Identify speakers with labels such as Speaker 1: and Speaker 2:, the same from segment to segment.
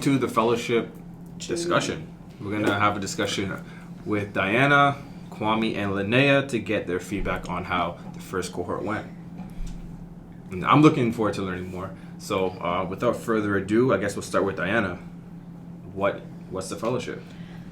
Speaker 1: into the fellowship discussion. We're going to have a discussion with Diana, Kwame, and Lanaya to get their feedback on how the first cohort went. And I'm looking forward to learning more. So without further ado, I guess we'll start with Diana. What's the fellowship?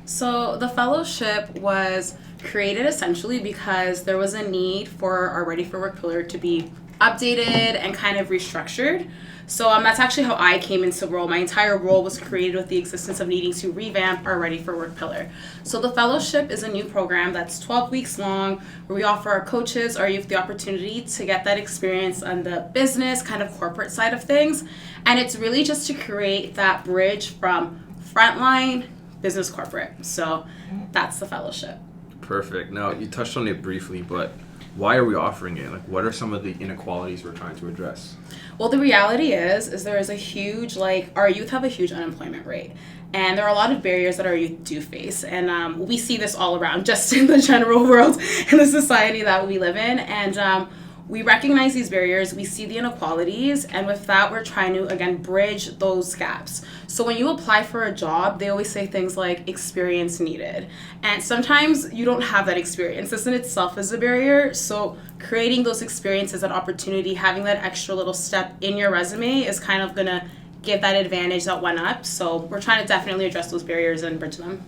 Speaker 2: So the fellowship was created essentially because there was a need for our Ready for Work pillar to be updated and kind of restructured. So that's actually how I came into the role. My entire role was created with the existence of needing to revamp our Ready for Work pillar. So the fellowship is a new program that's 12 weeks long, where we offer our coaches, our youth, the opportunity to get that experience on the business, kind of corporate side of things. And it's really just to create that bridge from frontline, business, corporate. So that's the fellowship.
Speaker 1: Perfect. Now, you touched on it briefly, but why are we offering it? Like, what are some of the inequalities we're trying to address?
Speaker 2: Well, the reality is there is a huge, our youth have a huge unemployment rate. And there are a lot of barriers that our youth do face. And we see this all around, just in the general world, in the society that we live in. And we recognize these barriers, we see the inequalities, and with that, we're trying to, again, bridge those gaps. So when you apply for a job, they always say things like experience needed. And sometimes you don't have that experience. This in itself is a barrier. So creating those experiences, that opportunity, having that extra little step in your resume is kind of going to give that advantage that went up. So we're trying to definitely address those barriers and bridge them.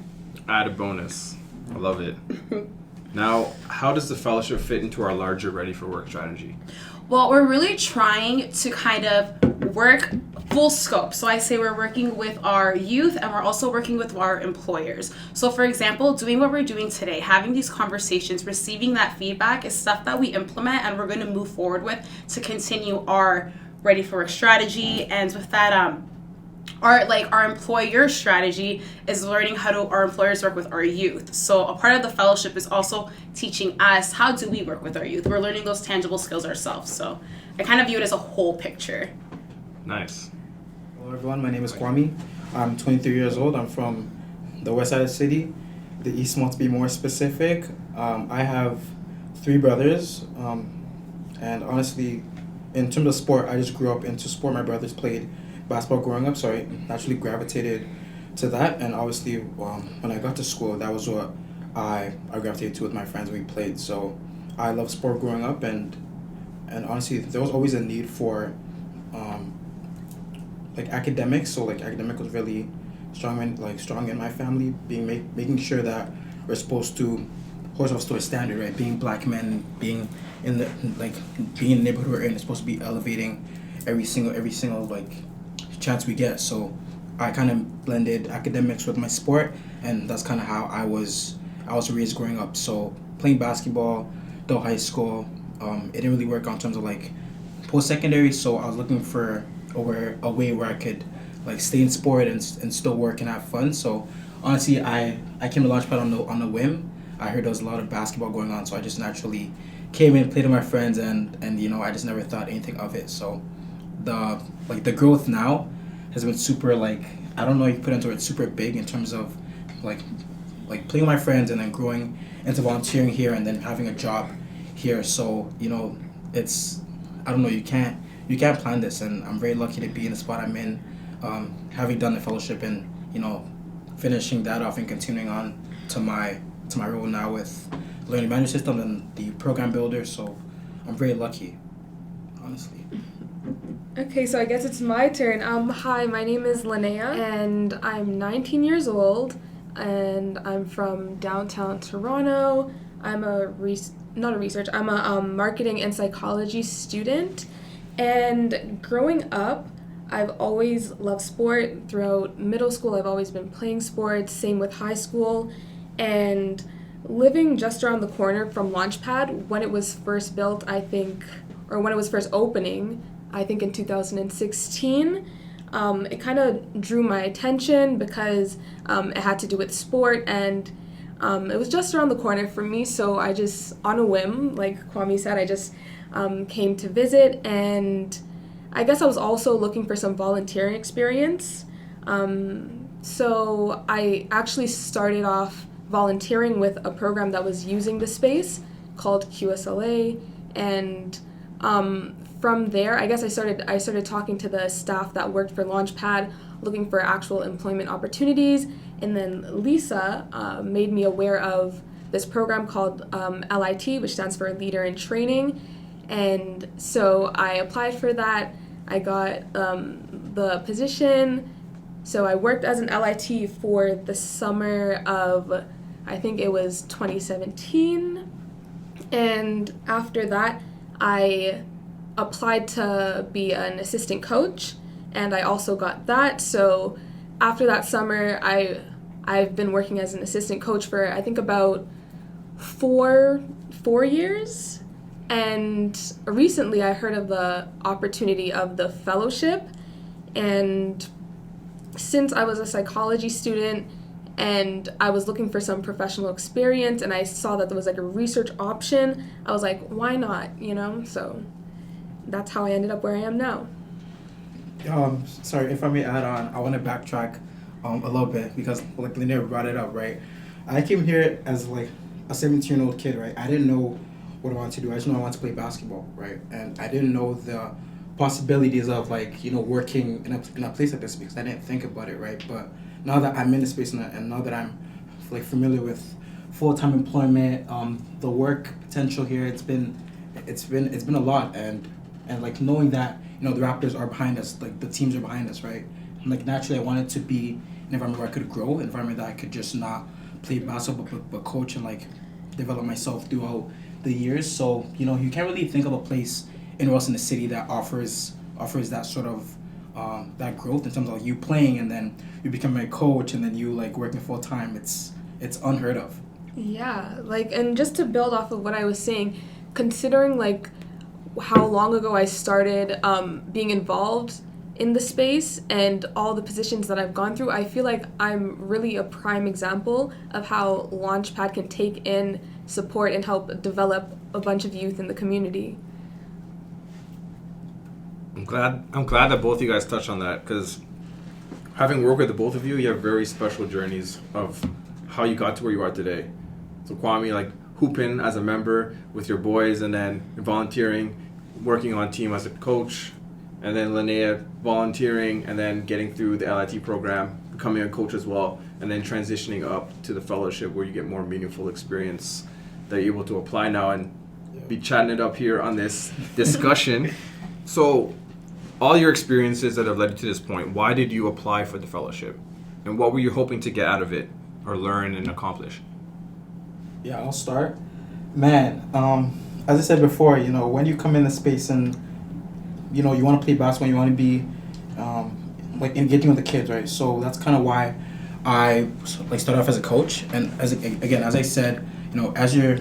Speaker 1: Add a bonus. I love it. Now, how does the fellowship fit into our larger Ready for Work strategy?
Speaker 2: Well, we're really trying to kind of work full scope. So I say we're working with our youth and we're also working with our employers. So for example, doing what we're doing today, having these conversations, receiving that feedback is stuff that we implement and we're going to move forward with to continue our Ready for Work strategy. And with that, our employer strategy is learning how to our employers work with our youth. So a part of the fellowship is also teaching us how do we work with our youth. We're learning those tangible skills ourselves. So I kind of view it as a whole picture.
Speaker 1: Nice.
Speaker 3: Hello everyone, my name is Kwame. I'm 23 years old. I'm from the west side of the city, the Eastmont to be more specific. I have 3 brothers, and honestly, in terms of sport, I just grew up into sport. My brothers played basketball growing up, so I naturally gravitated to that. And obviously, when I got to school, that was what I gravitated to with my friends when we played. So I loved sport growing up, and honestly, there was always a need for academics. So academic was really strong in my family, making sure that we're supposed to hold ourselves to a standard, right? Being black men, being in the neighborhood we're in, it's supposed to be elevating every single chance we get. So I kind of blended academics with my sport, and that's kind of how I was raised growing up. So playing basketball through high school, it didn't really work out in terms of post-secondary, so I was looking for a way where I could stay in sport and still work and have fun. So honestly, I came to LaunchPad on a whim. I heard there was a lot of basketball going on, so I just naturally came in, played with my friends, and I just never thought anything of it. So the growth now has been super, I don't know if you put into it, super big in terms of playing with my friends and then growing into volunteering here and then having a job here. So it's, I don't know, you can't plan this, and I'm very lucky to be in the spot I'm in, having done the fellowship and finishing that off and continuing on to my role now with learning management system and the program builder. So I'm very lucky, honestly.
Speaker 4: Okay, so I guess it's my turn. Hi, my name is Lanaya, and I'm 19 years old, and I'm from downtown Toronto. I'm I'm a marketing and psychology student, and growing up, I've always loved sport. Throughout middle school, I've always been playing sports, same with high school, and living just around the corner from LaunchPad, when it was first built, when it was first opening, I think in 2016, it kind of drew my attention because it had to do with sport, and it was just around the corner for me. So I just, on a whim, like Kwame said, I just came to visit, and I guess I was also looking for some volunteering experience. So I actually started off volunteering with a program that was using the space called QSLA, and from there, I guess I started talking to the staff that worked for LaunchPad looking for actual employment opportunities. And then Lisa made me aware of this program called LIT, which stands for Leader in Training. And so I applied for that. I got the position. So I worked as an LIT for the summer of, I think it was 2017. And after that, I applied to be an assistant coach, and I also got that. So after that summer, I've been working as an assistant coach for, I think, about four years. And recently I heard of the opportunity of the fellowship, and since I was a psychology student and I was looking for some professional experience and I saw that there was like a research option, I was like, why not, So that's how I ended up where I am now.
Speaker 3: Sorry, if I may add on, I want to backtrack a little bit because like Lanaya brought it up, right? I came here as like a 17-year-old kid, right? I didn't know what I wanted to do. I just know I wanted to play basketball, right? And I didn't know the possibilities of like, working in a place like this because I didn't think about it, right? But now that I'm in the space and now that I'm like familiar with full-time employment, the work potential here, it's been a lot, and like knowing that the Raptors are behind us, like the teams are behind us, right? And like naturally, I wanted to be an environment where I could grow, an environment that I could just not play basketball but coach and like develop myself throughout the years. So you can't really think of a place anywhere else in the city that offers that sort of that growth in terms of you playing and then you becoming a coach and then you like working full time. It's unheard of.
Speaker 4: Yeah, like, and just to build off of what I was saying, considering like how long ago I started being involved in the space and all the positions that I've gone through, I feel like I'm really a prime example of how LaunchPad can take in, support, and help develop a bunch of youth in the community.
Speaker 1: I'm glad that both of you guys touched on that, because having worked with the both of you, you have very special journeys of how you got to where you are today. So Kwame, like hooping as a member with your boys, and then volunteering, working on team as a coach, and then Lanaya volunteering, and then getting through the LIT program, becoming a coach as well, and then transitioning up to the fellowship where you get more meaningful experience that you're able to apply now and be chatting it up here on this discussion. So all your experiences that have led you to this point, why did you apply for the fellowship? And what were you hoping to get out of it or learn and accomplish?
Speaker 3: Yeah, I'll start. Man, as I said before, when you come in the space and, you want to play basketball, you want to be, like, engaging with the kids, right? So that's kind of why I, like, started off as a coach. And, as I said, as you're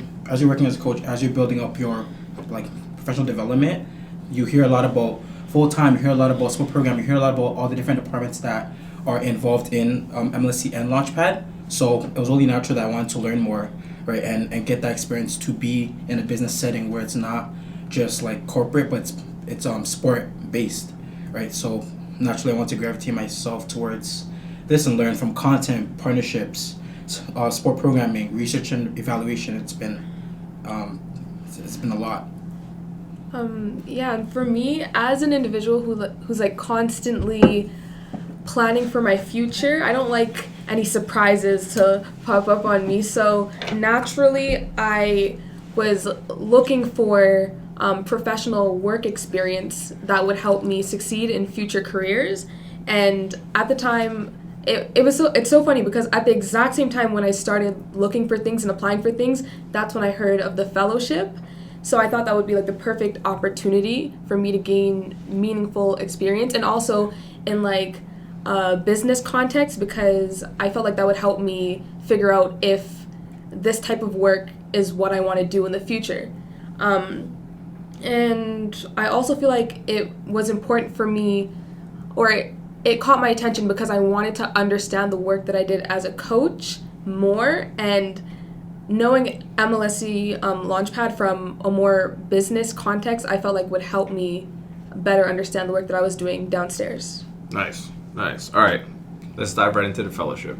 Speaker 3: working as a coach, as you're building up your, like, professional development, you hear a lot about full-time, you hear a lot about sport program, you hear a lot about all the different departments that are involved in MLSE and LaunchPad. So it was only natural that I wanted to learn more, right, and get that experience to be in a business setting where it's not just like corporate, but it's sport-based, right? So naturally I want to gravitate myself towards this and learn from content, partnerships, sport programming, research and evaluation. It's been a lot.
Speaker 4: Yeah, and for me, as an individual who's like constantly planning for my future, I don't like any surprises to pop up on me. So naturally, I was looking for professional work experience that would help me succeed in future careers. And at the time, it's so funny because at the exact same time when I started looking for things and applying for things, that's when I heard of the fellowship. So I thought that would be like the perfect opportunity for me to gain meaningful experience, and also in like a business context, because I felt like that would help me figure out if this type of work is what I want to do in the future. And I also feel like it was important for me, or it caught my attention because I wanted to understand the work that I did as a coach more, and knowing MLSE LaunchPad from a more business context, I felt like would help me better understand the work that I was doing downstairs.
Speaker 1: Nice. All right, let's dive right into the fellowship.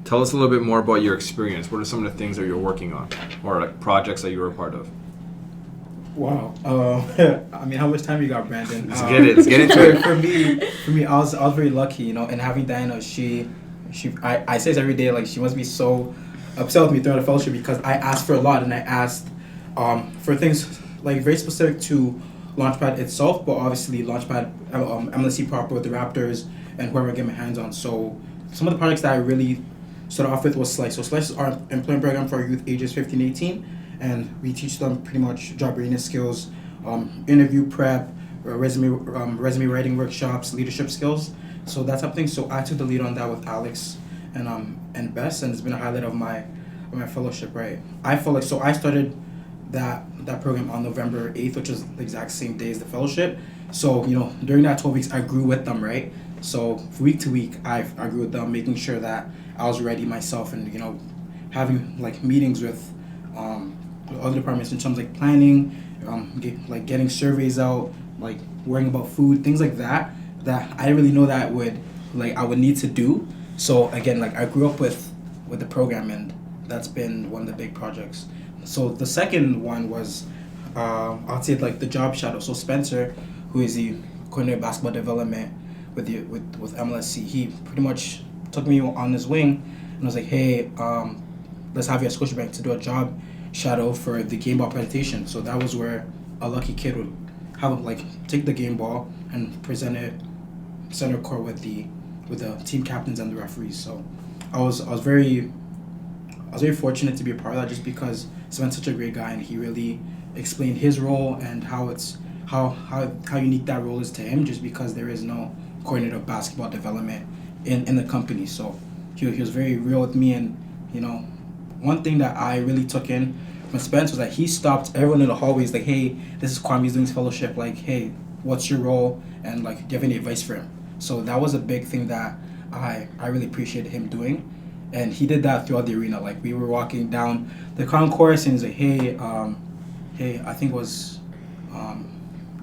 Speaker 1: Tell us a little bit more about your experience. What are some of the things that you're working on, or like projects that you were a part of?
Speaker 3: Wow. I mean, how much time you got, Brandon?
Speaker 1: Let's get it. Let's get into it.
Speaker 3: For me, I was very lucky, and having Diana, I say this every day, like she must be so upset with me throughout the fellowship because I asked for a lot and I asked for things like very specific to LaunchPad itself, but obviously LaunchPad, MLSE proper with the Raptors and whoever I get my hands on. So some of the projects that I really started off with was Slice. So Slice is our employment program for our youth ages 15 to 18, and we teach them pretty much job readiness skills, interview prep, resume writing workshops, leadership skills. So that's something. So I took the lead on that with Alex and Bess, and it's been a highlight of my fellowship. Right, I felt like I started that program on November 8th, which is the exact same day as the fellowship. So during that 12 weeks, I grew with them. Right, so week to week, I grew with them, making sure that I was ready myself, and having like meetings with other departments in terms of like planning, getting surveys out, like worrying about food, things like that I didn't really know that I would need to do. So again, like I grew up with the program, and that's been one of the big projects. So the second one was I'll say like the job shadow. So Spencer, who is the coordinator of basketball development with MLSE, he pretty much took me on his wing and was like, hey, let's have you at Scotiabank to do a job shadow for the game ball presentation. So that was where a lucky kid would have take the game ball and present it center court with the team captains and the referees. So I was very fortunate to be a part of that, just because Sven's such a great guy and he really explained his role and how unique that role is to him, just because there is no coordinator of basketball development in the company. So he was very real with me, and one thing that I really took in from Spence was that he stopped everyone in the hallways like, hey, this is Kwame's doing his fellowship, like, hey, what's your role, and like, do you have any advice for him? So that was a big thing that I really appreciated him doing, and he did that throughout the arena. Like we were walking down the concourse and he's like, hey, I think it was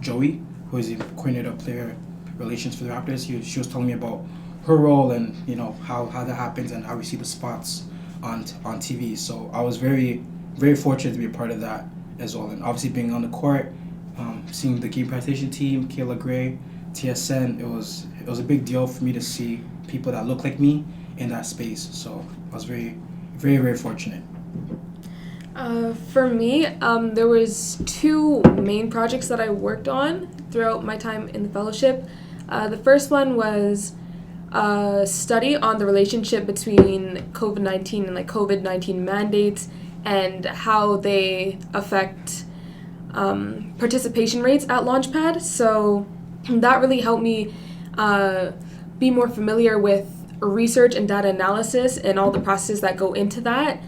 Speaker 3: Joey, who is the coordinator of player relations for the Raptors. She was telling me about her role and how that happens and how we see the spots on TV. So I was very, very fortunate to be a part of that as well. And obviously being on the court, seeing the game presentation team, Kayla Gray, TSN, it was a big deal for me to see people that look like me in that space. So I was very, very, very fortunate.
Speaker 4: For me, there was two main projects that I worked on throughout my time in the fellowship. The first one was a study on the relationship between COVID-19 and COVID-19 mandates and how they affect participation rates at LaunchPad. So that really helped me be more familiar with research and data analysis and all the processes that go into that.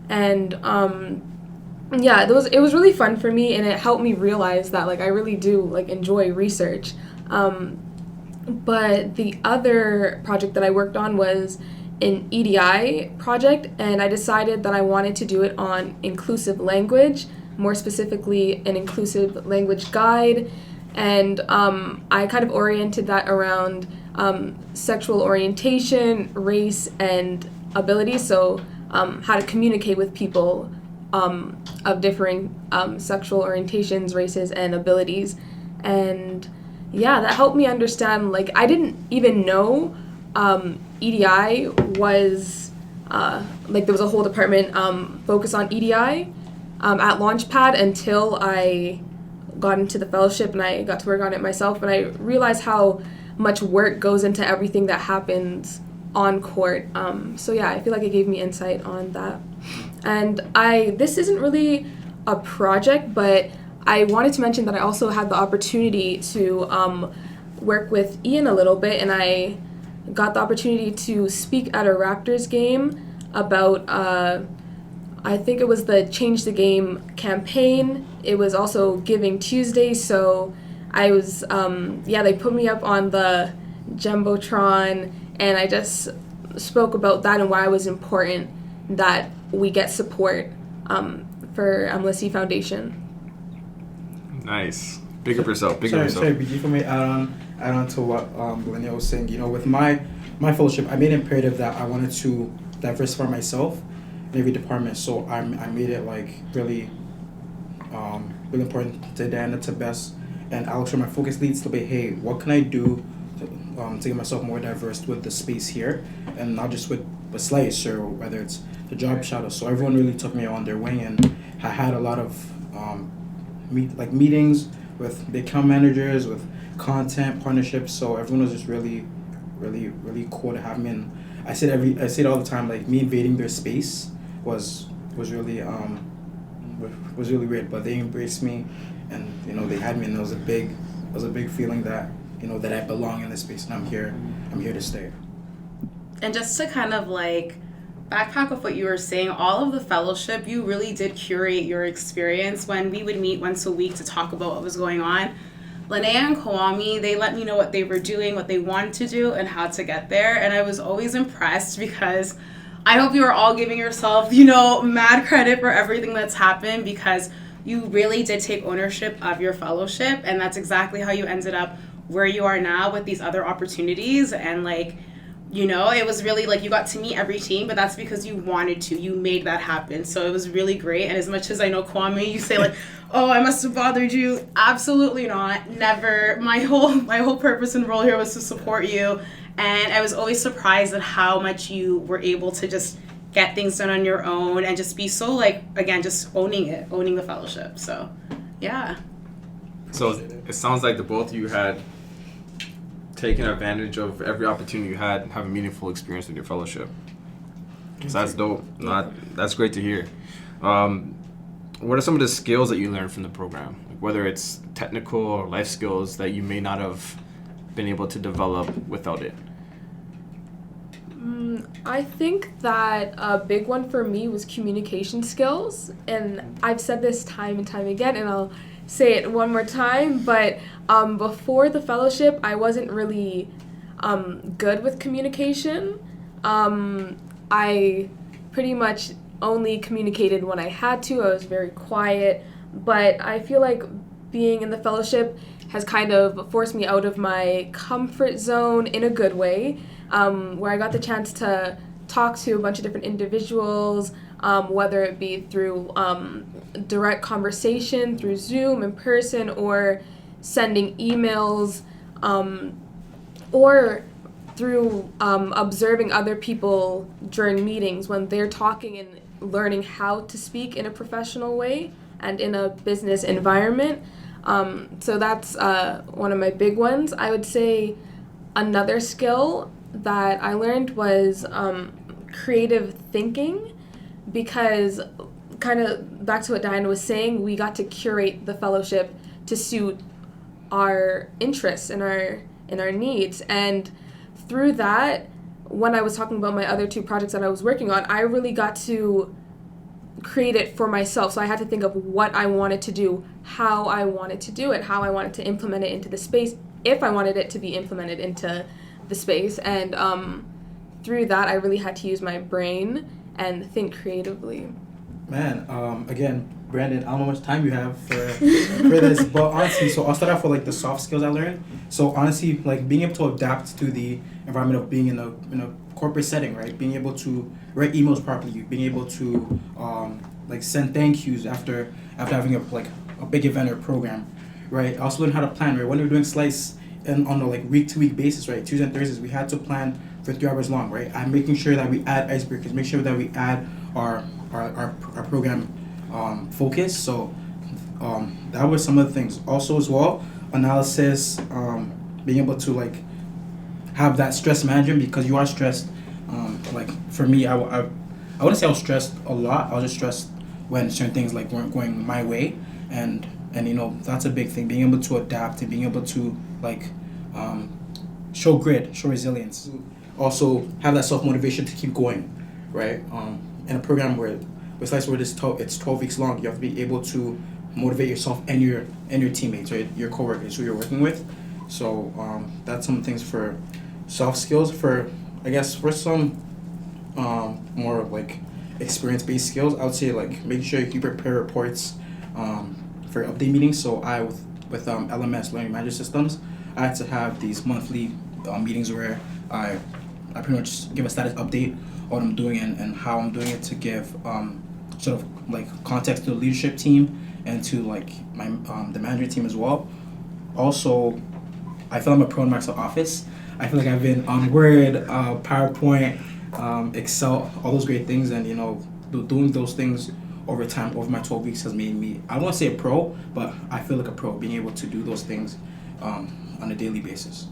Speaker 4: And it was really fun for me, and it helped me realize that I really do enjoy research. But the other project that I worked on was an EDI project, and I decided that I wanted to do it on inclusive language, more specifically an inclusive language guide. And I kind of oriented that around sexual orientation, race, and ability. So how to communicate with people of differing sexual orientations, races, and abilities. And yeah, that helped me understand, I didn't even know EDI was, there was a whole department focused on EDI at LaunchPad until I got into the fellowship and I got to work on it myself, and I realized how much work goes into everything that happens on court. So yeah, I feel like it gave me insight on that. And this isn't really a project, but I wanted to mention that I also had the opportunity to work with Ian a little bit, and I got the opportunity to speak at a Raptors game about, I think it was the Change the Game campaign. It was also Giving Tuesday, so I was, they put me up on the Jumbotron, and I just spoke about that and why it was important that we get support for MLSE Foundation.
Speaker 1: Nice. Big up yourself.
Speaker 3: Sorry, BG, for me add on to what Lanaya was saying. With my fellowship, I made it imperative that I wanted to diversify myself in every department. So I made it really really important to Diana, to Bess, and Alex from my focus leads to be, hey, what can I do to get myself more diverse with the space here, and not just with Slice, or whether it's the job shadow. So everyone really took me on their wing, and I had a lot of meetings with the account managers, with content partnerships. So everyone was just really, really, really cool to have me. And I say it all the time. Like, me invading their space was really weird, but they embraced me, and they had me, and it was a big feeling that that I belong in this space, and I'm here to stay.
Speaker 2: And just to kind of like backpack off what you were saying, all of the fellowship, you really did curate your experience. When we would meet once a week to talk about what was going on, Lanaya and Kwame, they let me know what they were doing, what they wanted to do, and how to get there. And I was always impressed, because I hope you are all giving yourself, mad credit for everything that's happened, because you really did take ownership of your fellowship, and that's exactly how you ended up where you are now with these other opportunities. And it was really like you got to meet every team, but that's because you wanted to. You made that happen. So it was really great. And as much as I know, Kwame, you say like, oh, I must have bothered you. Absolutely not. Never. My whole purpose and role here was to support you. And I was always surprised at how much you were able to just get things done on your own and just be so just owning the fellowship. So, yeah.
Speaker 1: So it sounds like the both of you had taken advantage of every opportunity you had, have a meaningful experience with your fellowship. So that's dope. That's great to hear. What are some of the skills that you learned from the program? Like, whether it's technical or life skills that you may not have been able to develop without it?
Speaker 4: I think that a big one for me was communication skills. And I've said this time and time again, and I'll say it one more time, but before the fellowship, I wasn't really good with communication. I pretty much only communicated when I had to. I was very quiet, but I feel like being in the fellowship has kind of forced me out of my comfort zone in a good way, where I got the chance to talk to a bunch of different individuals, whether it be through direct conversation, through Zoom, in person, or sending emails, or through observing other people during meetings when they're talking and learning how to speak in a professional way and in a business environment. So that's one of my big ones. I would say another skill that I learned was creative thinking, because kind of back to what Diana was saying, we got to curate the fellowship to suit our interests and our needs. And through that, when I was talking about my other two projects that I was working on, I really got to create it for myself. So I had to think of what I wanted to do, how I wanted to do it, how I wanted to implement it into the space, if I wanted it to be implemented into the space. And through that, I really had to use my brain and think creatively.
Speaker 3: Man, again, Brandon, I don't know how much time you have for this, but honestly, so I'll start off with like the soft skills I learned. So honestly, like being able to adapt to the environment of being in a corporate setting, right? Being able to write emails properly, being able to send thank yous after having a big event or program, right? I also learned how to plan, right? When we were doing Slice and on a week to week basis, right? Tuesdays and Thursdays, we had to plan for 3 hours long, right? I'm making sure that we add icebreakers, make sure that we add our program focus. So that was some of the things. Also as well, analysis, being able to have that stress management, because you are stressed. For me, I wouldn't say I was stressed a lot. I was just stressed when certain things weren't going my way, and that's a big thing. Being able to adapt and being able to show grit, show resilience. Also have that self-motivation to keep going, right? In a program where besides where it's 12 weeks long, you have to be able to motivate yourself and your teammates, right? Your coworkers who you're working with. So that's some things for soft skills. For some more experience-based skills, I would say making sure you prepare reports for update meetings. So I with LMS, Learning Management Systems, I had to have these monthly meetings where I pretty much give a status update on what I'm doing and how I'm doing it, to give context to the leadership team and to like my the management team as well. Also, I feel I'm a pro in Microsoft Office. I feel like I've been on Word, PowerPoint, Excel, all those great things, and doing those things over time, over my 12 weeks, has made me, I don't want to say a pro, but I feel like a pro, being able to do those things on a daily basis.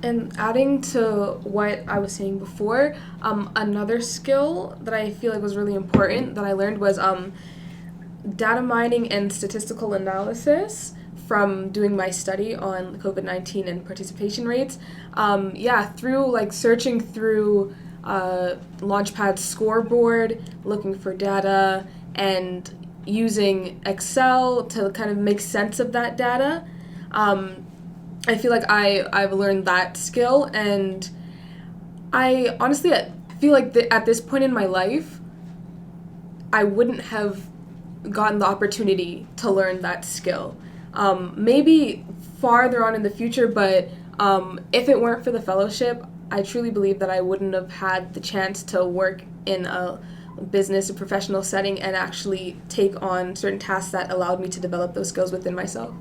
Speaker 4: And adding to what I was saying before, another skill that I feel like was really important that I learned was data mining and statistical analysis from doing my study on COVID-19 and participation rates. Through like searching through LaunchPad's scoreboard, looking for data, and using Excel to kind of make sense of that data. I feel like I've learned that skill, and I honestly feel like at this point in my life, I wouldn't have gotten the opportunity to learn that skill. Maybe farther on in the future, but if it weren't for the fellowship, I truly believe that I wouldn't have had the chance to work in a business or professional setting and actually take on certain tasks that allowed me to develop those skills within myself.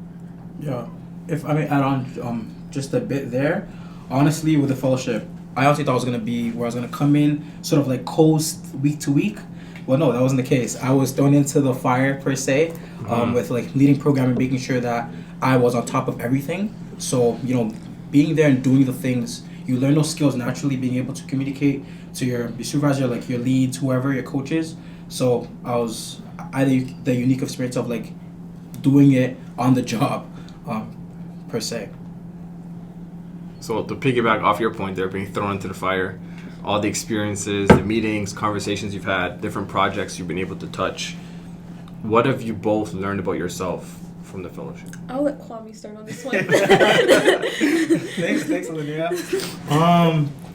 Speaker 3: Yeah, if I may add on just a bit there, honestly, with the fellowship, I honestly thought it was going to be where I was going to come in, sort of like coast week to week. Well, no, that wasn't the case. I was thrown into the fire, per se, with like leading programming, making sure that I was on top of everything. So, being there and doing the things, you learn those skills naturally, being able to communicate to your supervisor, like your leads, whoever, your coaches. So I had the unique experience of like doing it on the job, per se.
Speaker 1: So to piggyback off your point there, being thrown into the fire, all the experiences, the meetings, conversations you've had, different projects you've been able to touch, what have you both learned about yourself from the fellowship?
Speaker 4: I'll let Kwame start on this one.
Speaker 3: Thanks, Olivia.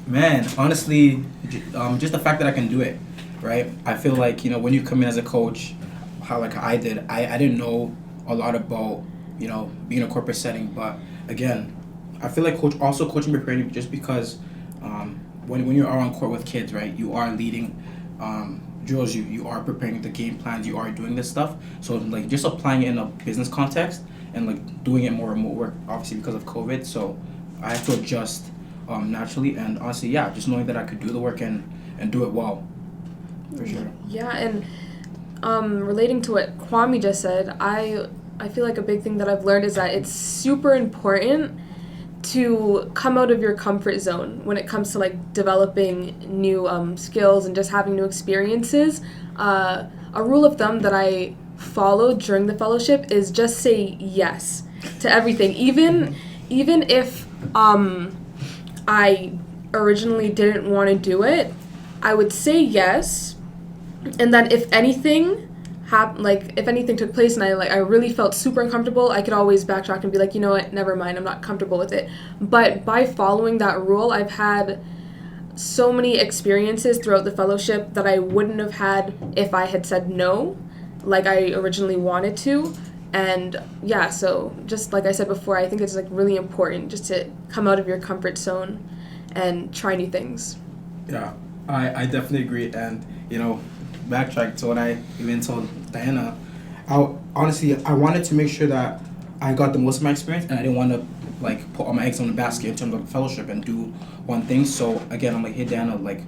Speaker 3: Man, honestly, just the fact that I can do it, right? I feel like, when you come in as a coach, how like I did, I didn't know a lot about, being in a corporate setting, but again, I feel like coaching preparing you just because when you are on court with kids, right, you are leading drills, you are preparing the game plans, you are doing this stuff. So like just applying it in a business context and like doing it more remote work, obviously because of COVID. So I had to adjust naturally, and honestly, just knowing that I could do the work and do it well, for sure.
Speaker 4: Yeah, and relating to what Kwame just said, I feel like a big thing that I've learned is that it's super important to come out of your comfort zone when it comes to like developing new skills and just having new experiences. A rule of thumb that I followed during the fellowship is just say yes to everything, even if I originally didn't want to do it. I would say yes, and then if anything took place and I really felt super uncomfortable, I could always backtrack and be like, you know what, never mind, I'm not comfortable with it. But by following that rule, I've had so many experiences throughout the fellowship that I wouldn't have had if I had said no, like I originally wanted to. And so just like I said before, I think it's like really important just to come out of your comfort zone and try new things.
Speaker 3: Yeah, I definitely agree. And, backtrack to what I even told Diana, I wanted to make sure that I got the most of my experience, and I didn't want to like put all my eggs in the basket in terms of fellowship and do one thing. So again, I'm like, hey Diana, like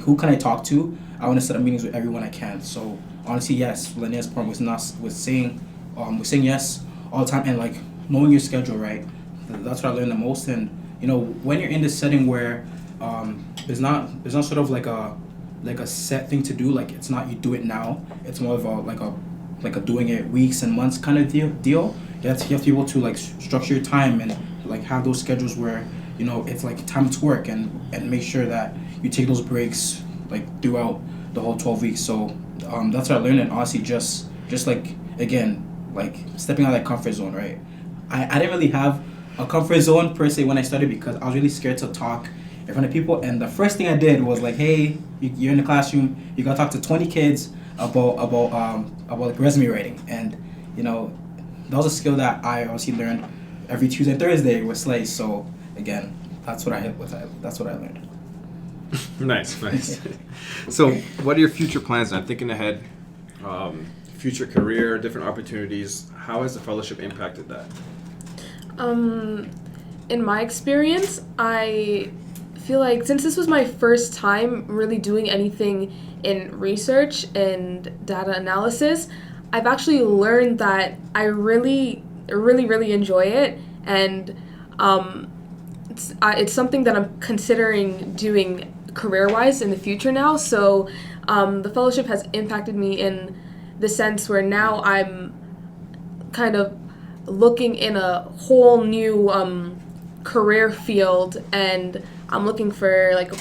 Speaker 3: who can I talk to? I want to set up meetings with everyone I can. So honestly, yes, Lanaya's part was saying yes all the time, and like knowing your schedule, right? That's what I learned the most. And when you're in this setting where there's not sort of like a set thing to do, like it's not you do it now, it's more of a doing it weeks and months kind of deal. You have to be able to like structure your time and like have those schedules where it's like time to work and make sure that you take those breaks like throughout the whole 12 weeks. So that's what I learned. And honestly, just like again, like stepping out of that comfort zone, right? I didn't really have a comfort zone per se when I started because I was really scared to talk in front of people. And the first thing I did was like, hey, you're in the classroom, you gotta talk to 20 kids about like resume writing. And that was a skill that I obviously learned every Tuesday and Thursday with Slay. So again, that's what I learned.
Speaker 1: Nice. So what are your future plans? I'm thinking ahead, future career, different opportunities. How has the fellowship impacted that?
Speaker 4: In my experience, I feel like since this was my first time really doing anything in research and data analysis, I've actually learned that I really enjoy it, and it's something that I'm considering doing career-wise in the future now. So the fellowship has impacted me in the sense where now I'm kind of looking in a whole new career field, and I'm looking for like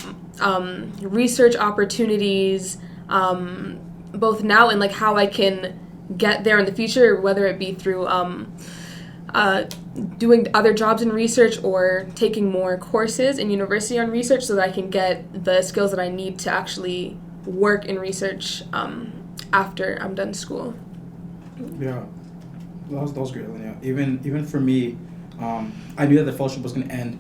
Speaker 4: research opportunities, both now and like how I can get there in the future, whether it be through doing other jobs in research or taking more courses in university on research so that I can get the skills that I need to actually work in research after I'm done school.
Speaker 3: Yeah, that was great, Lanaya. Even for me, I knew that the fellowship was going to end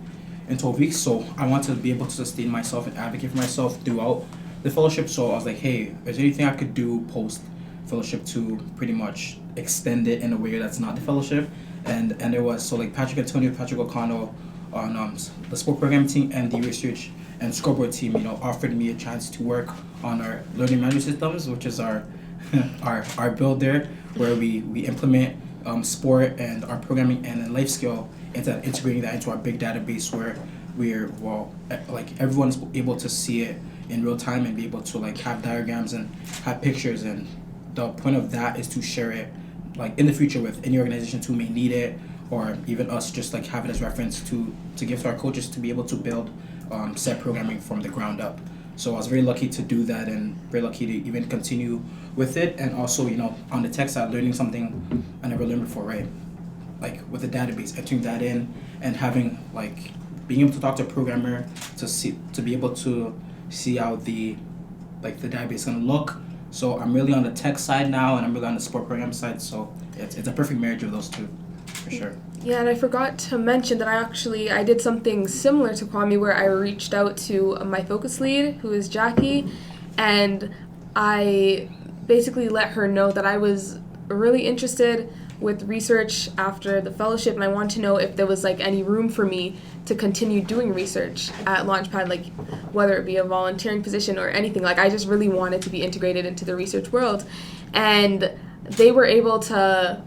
Speaker 3: in 12 weeks, so I wanted to be able to sustain myself and advocate for myself throughout the fellowship. So I was like, hey, is there anything I could do post fellowship to pretty much extend it in a way that's not the fellowship? And there was, so like Patrick O'Connell on the sport program team and the research and scoreboard team, offered me a chance to work on our learning management systems, which is our our build there, where we implement sport and our programming and then life skill into integrating that into our big database, where like everyone is able to see it in real time and be able to like have diagrams and have pictures. And the point of that is to share it like in the future with any organizations who may need it, or even us, just like have it as reference to give to our coaches to be able to build set programming from the ground up. So I was very lucky to do that, and very lucky to even continue with it. And also, on the tech side, learning something I never learned before, right? Like with the database, entering that in and having like being able to talk to a programmer to be able to see how the database is gonna look. So I'm really on the tech side now, and I'm really on the sport program side. So it's a perfect marriage of those two, for sure.
Speaker 4: Yeah, and I forgot to mention that I did something similar to Kwame, where I reached out to my focus lead, who is Jackie, and I basically let her know that I was really interested with research after the fellowship, and I wanted to know if there was like any room for me to continue doing research at LaunchPad, like whether it be a volunteering position or anything. Like I just really wanted to be integrated into the research world, and they were able to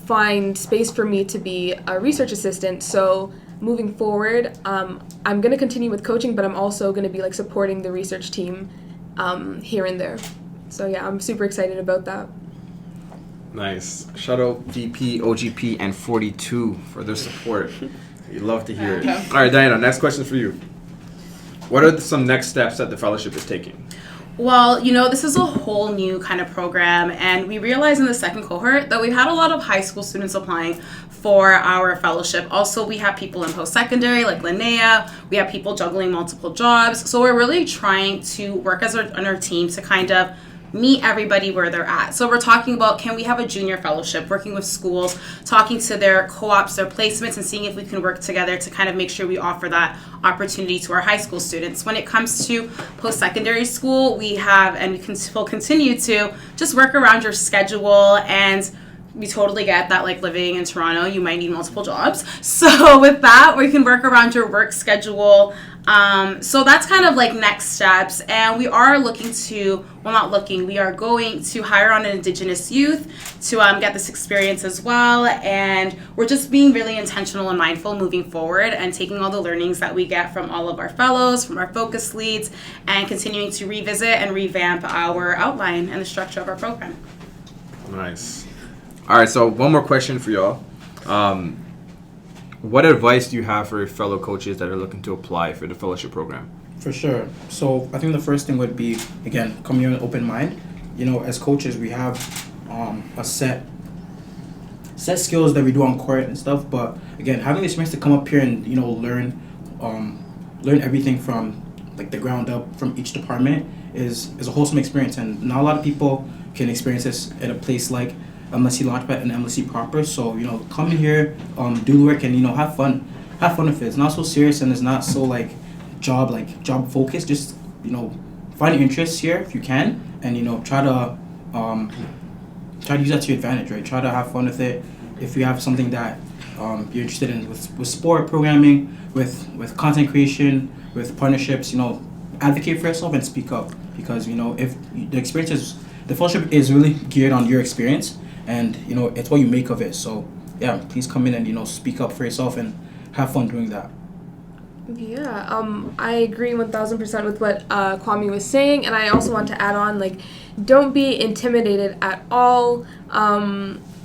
Speaker 4: find space for me to be a research assistant. So moving forward, I'm going to continue with coaching, but I'm also going to be like supporting the research team here and there. So yeah, I'm super excited about that.
Speaker 1: Nice. Shout out VP, OGP, and 42 for their support. We love to hear it. All right, Diana, next question for you. What are some next steps that the fellowship is taking?
Speaker 2: Well, this is a whole new kind of program, and we realized in the second cohort that we've had a lot of high school students applying for our fellowship. Also, we have people in post-secondary like Lanaya. We have people juggling multiple jobs. So we're really trying to work on our team to kind of meet everybody where they're at. So we're talking about, can we have a junior fellowship, working with schools, talking to their co-ops, their placements, and seeing if we can work together to kind of make sure we offer that opportunity to our high school students. When it comes to post-secondary school, we have, and will continue to, just work around your schedule. And we totally get that, like living in Toronto, you might need multiple jobs. So with that, we can work around your work schedule. So that's kind of like next steps. And we are we are going to hire on an Indigenous youth to get this experience as well. And we're just being really intentional and mindful moving forward and taking all the learnings that we get from all of our fellows, from our focus leads, and continuing to revisit and revamp our outline and the structure of our program.
Speaker 1: Nice. All right, so one more question for y'all. What advice do you have for your fellow coaches that are looking to apply for the fellowship program?
Speaker 3: For sure. So I think the first thing would be, again, come here with an open mind. As coaches, we have a set skills that we do on court and stuff. But again, having the experience to come up here and learn everything from like the ground up from each department is a wholesome experience, and not a lot of people can experience this at a place like MLSE LaunchPad and MLSE proper. So come in here, do work, and have fun with it. It's not so serious, and it's not so like job focused. Just find your interests here if you can, and try to try to use that to your advantage, right? Try to have fun with it. If you have something that you're interested in with sport programming, with content creation, with partnerships, advocate for yourself and speak up, because if the fellowship is really geared on your experience, and it's what you make of it. So yeah, please come in and speak up for yourself and have fun doing that.
Speaker 4: Yeah, I agree 1000% with what Kwame was saying, and I also want to add on, like, don't be intimidated at all.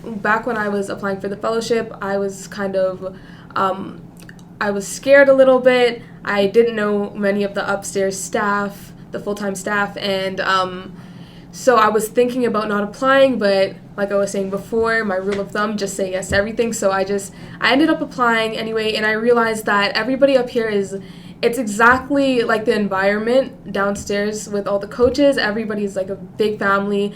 Speaker 4: Back when I was applying for the fellowship, I was kind of, I was scared a little bit. I didn't know many of the upstairs staff, the full-time staff, and so I was thinking about not applying, but like I was saying before, my rule of thumb, just say yes to everything. So I ended up applying anyway, and I realized that everybody up here it's exactly like the environment downstairs with all the coaches. Everybody's like a big family.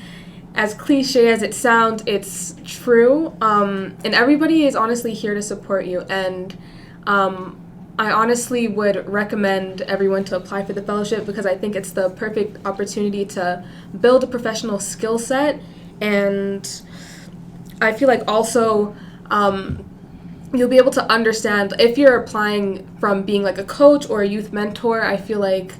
Speaker 4: As cliche as it sounds, it's true. And everybody is honestly here to support you. And I honestly would recommend everyone to apply for the fellowship, because I think it's the perfect opportunity to build a professional skill set. And I feel like also you'll be able to understand, if you're applying from being like a coach or a youth mentor, I feel like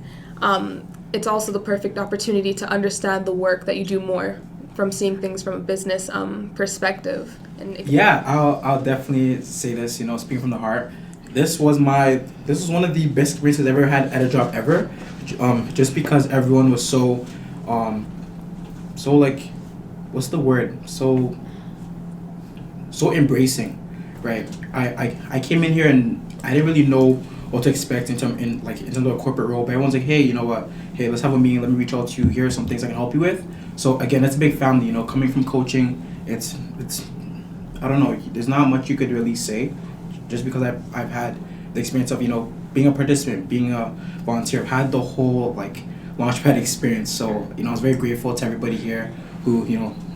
Speaker 4: it's also the perfect opportunity to understand the work that you do more from seeing things from a business perspective. And
Speaker 3: yeah, I'll definitely say this, speaking from the heart. This was one of the best experiences I've ever had at a job ever, just because everyone was so like, what's the word? So embracing, right? I came in here and I didn't really know what to expect in terms of a corporate role, but everyone's like, hey, you know what? Hey, let's have a meeting. Let me reach out to you. Here are some things I can help you with. So again, that's a big family. Coming from coaching, it's I don't know. There's not much you could really say, just because I've had the experience of being a participant, being a volunteer. I've had the whole LaunchPad experience. So I was very grateful to everybody here who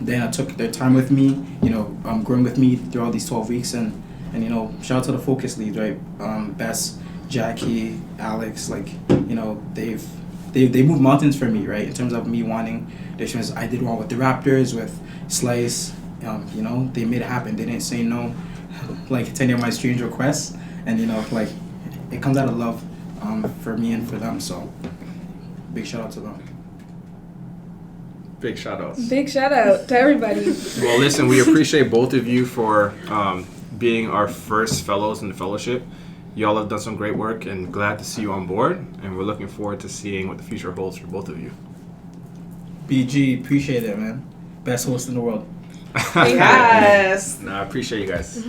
Speaker 3: then took their time with me, growing with me throughout these 12 weeks, and shout out to the focus leads, right? Bess, Jackie, Alex, they moved mountains for me, right? In terms of me wanting the experience. I did well with the Raptors, with Slice, they made it happen. They didn't say no, like 10 of my strange requests, and it comes out of love for me and for them. So big shout out to them.
Speaker 1: Big shout outs.
Speaker 4: Big shout out to everybody.
Speaker 1: Well, listen, we appreciate both of you for being our first fellows in the fellowship. Y'all have done some great work, and glad to see you on board, and we're looking forward to seeing what the future holds for both of you.
Speaker 3: BG, appreciate it, man. Best host in the world.
Speaker 2: Yes.
Speaker 1: No, I appreciate you guys.